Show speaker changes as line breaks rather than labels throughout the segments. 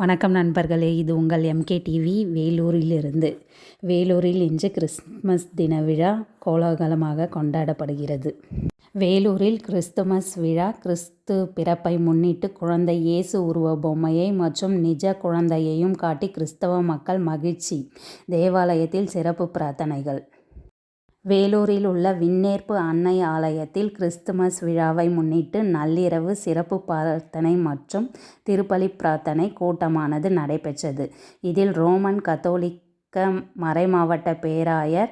வணக்கம் நண்பர்களே, இது உங்கள் எம்கே டிவி வேலூரிலிருந்து. வேலூரில் இன்று கிறிஸ்துமஸ் தின விழா கோலாகலமாக கொண்டாடப்படுகிறது. வேலூரில் கிறிஸ்துமஸ் விழா கிறிஸ்து பிறப்பை முன்னிட்டு குழந்தை இயேசு உருவ பொம்மையை மற்றும் நிஜ குழந்தையையும் காட்டி கிறிஸ்தவ மக்கள் மகிழ்ச்சி. தேவாலயத்தில் சிறப்பு பிரார்த்தனைகள். வேலூரில் உள்ள விண்ணேற்பு அன்னை ஆலயத்தில் கிறிஸ்துமஸ் விழாவை முன்னிட்டு நள்ளிரவு சிறப்பு பிரார்த்தனை மற்றும் திருப்பலி பிரார்த்தனை கூட்டமானது நடைபெற்றது. இதில் ரோமன் கத்தோலிக்க மறைமாவட்ட பேராயர்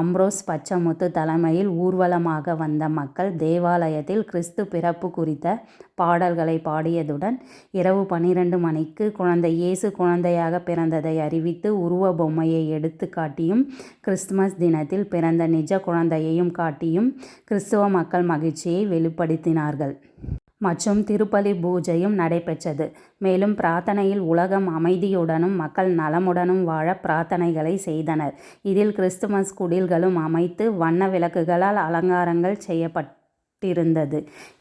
அம்ப்ரோஸ் பச்சமுத்து தலைமையில் ஊர்வலமாக வந்த மக்கள் தேவாலயத்தில் கிறிஸ்து பிறப்பு குறித்த பாடல்களை பாடியதுடன் இரவு 12 மணிக்கு குழந்தை இயேசு குழந்தையாக பிறந்ததை அறிவித்து உருவ பொம்மையை எடுத்து காட்டியும் கிறிஸ்துமஸ் தினத்தில் பிறந்த நிஜ குழந்தையையும் காட்டியும் கிறிஸ்துவ மக்கள் மகிழ்ச்சியை வெளிப்படுத்தினார்கள். மற்றும் திருப்பலி பூஜையும் நடைபெற்றது. மேலும் பிரார்த்தனையில் உலகம் அமைதியுடனும் மக்கள் நலமுடனும் வாழ பிரார்த்தனைகளை செய்தனர். இதில் கிறிஸ்துமஸ் குடில்களும் அமைத்து வண்ண விளக்குகளால் அலங்காரங்கள் செய்யப்பட்டிருந்தது.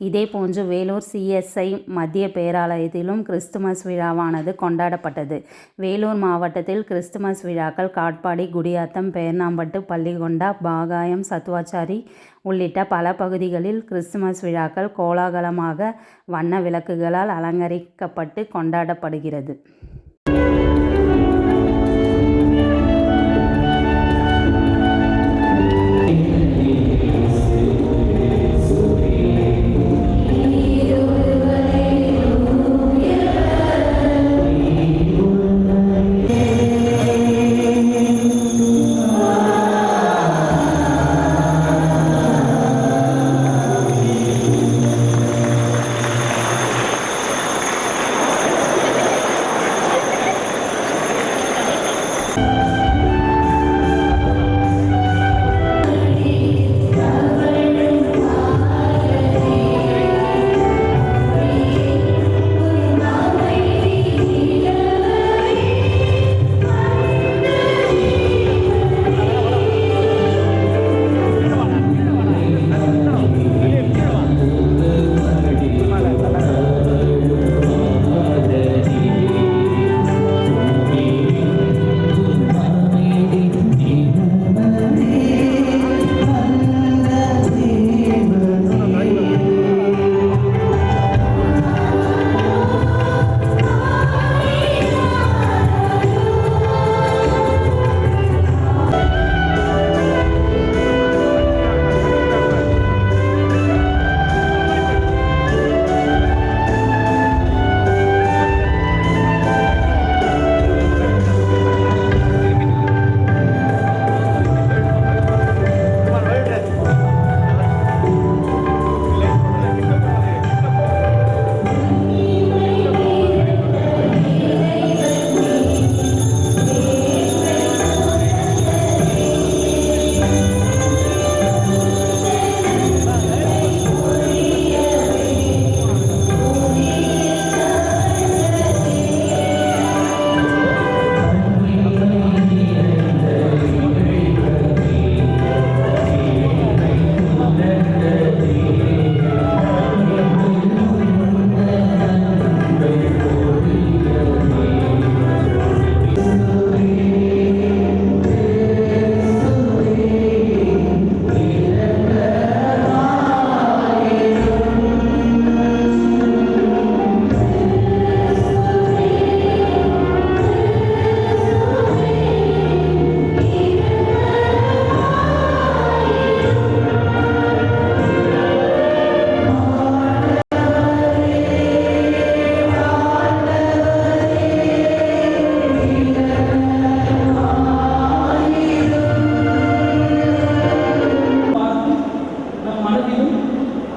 இதேபோன்று வேலூர் CSI மத்திய பேராலயத்திலும் கிறிஸ்துமஸ் விழாவானது கொண்டாடப்பட்டது. வேலூர் மாவட்டத்தில் கிறிஸ்துமஸ் விழாக்கள் காட்பாடி, குடியாத்தம், பேர்ணாம்பட்டு, பள்ளிகொண்டா, பாகாயம், சத்துவாச்சாரி உள்ளிட்ட பல பகுதிகளில் கிறிஸ்துமஸ் விழாக்கள் கோலாகலமாக வண்ண விளக்குகளால் அலங்கரிக்கப்பட்டு கொண்டாடப்படுகிறது.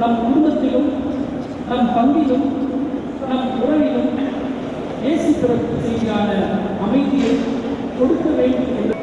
நம் குடும்பத்திலும் நம் பங்கிலும் நம் உறவிலும் இயேசு பிறப்பு செய்தியான அமைதியை கொடுக்க வேண்டும் என்று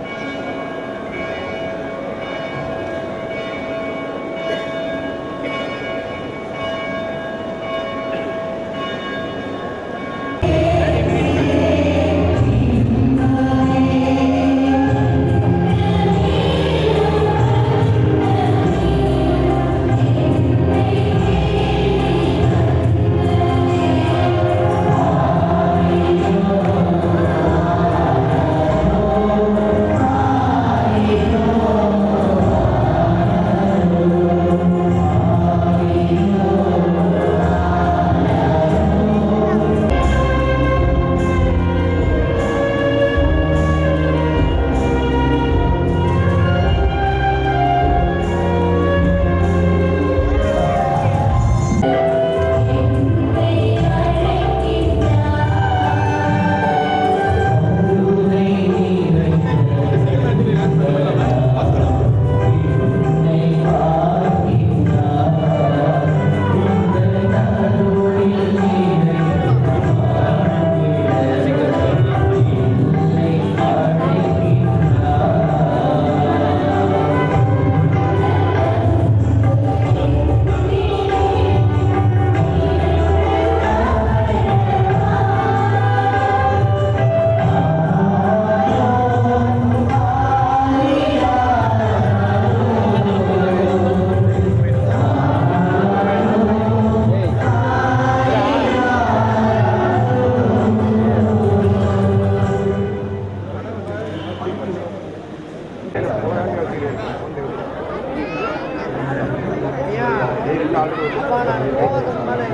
அப்பா நான் போகிறதுக்கு முன்னாடி